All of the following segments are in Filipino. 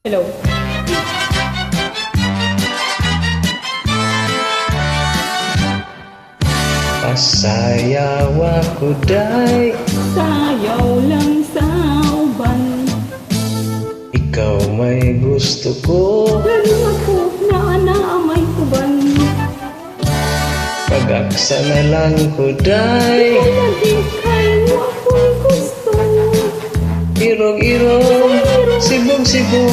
Hello. Pasayaw ako day, Sayaw lang sa uban. ikaw may gusto ko. Pero ako na naamay uban. Pag-aksa na lang ko day, Kaya di kayo ako'y gusto. irong-irong, sibong-sibong,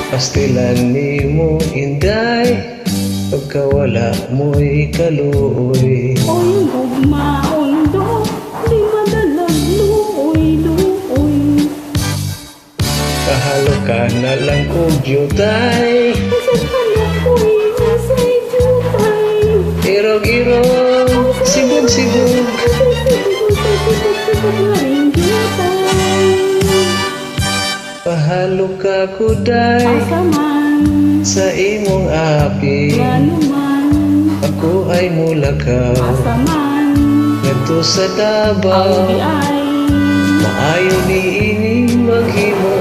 pastilan ni mo inday, pagkawala mo'y kaluoy. Oy, gugma, ondo, di madalag luoy. Kahalo ka na lang kong jutay, Kasi hanap ko'y nasa'y jutay. irong-irong, sibong-sibong, pahalo ka kuday, Asaman, sa imong api, manuman, ako ay mulakaw. asaman, Ngadto sa ang Davao, di ay maayo ni ini maghimo,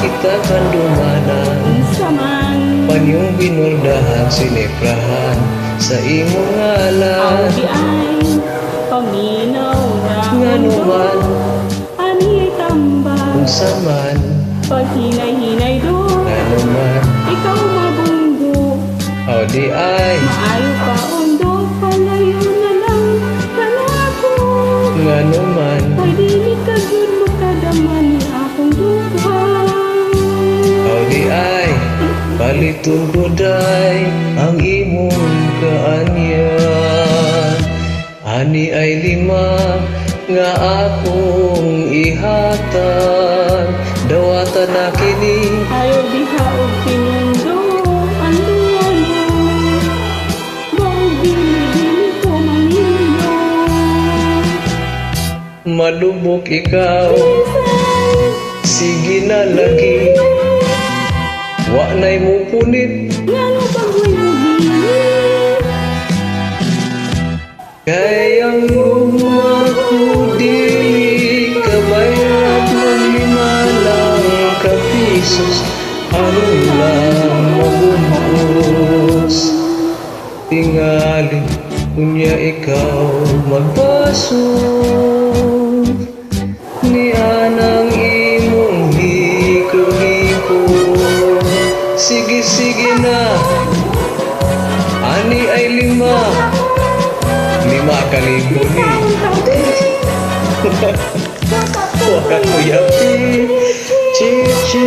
kita kan dumanan. saman, Panyong binurdahan, sineprahan, sa imong ang ngalan. di ay paminaw na Nganuman, ani ay tambal, unsa man, pag hinay-hinay doon, nganuman, ikaw mabunggo, o di ay, maayo pa undo, palayo na lang kanako. nganuman, Kay dili ka gyud makadama ni akong duha. o di ay, paliton ko day, ang imong kaanyan. Ani ay lima, nga akong ihatan, dawatan na kini, Ayaw diha og pinundo ang duwalo. Baog dili ko manino. malubok ikaw, Isay, sige na lagi, wa na'y mo punit, ngano bagoy mo dili? kayang umaku dili, kabayad mo 5 lang ka pisos, aron lang mabumbos. Tingali, kunya ikaw magbasog, ni anang imong hiko-hiko. Sige na, ani ay 5 ka libo ni. Waka kuya pi, chi-chi.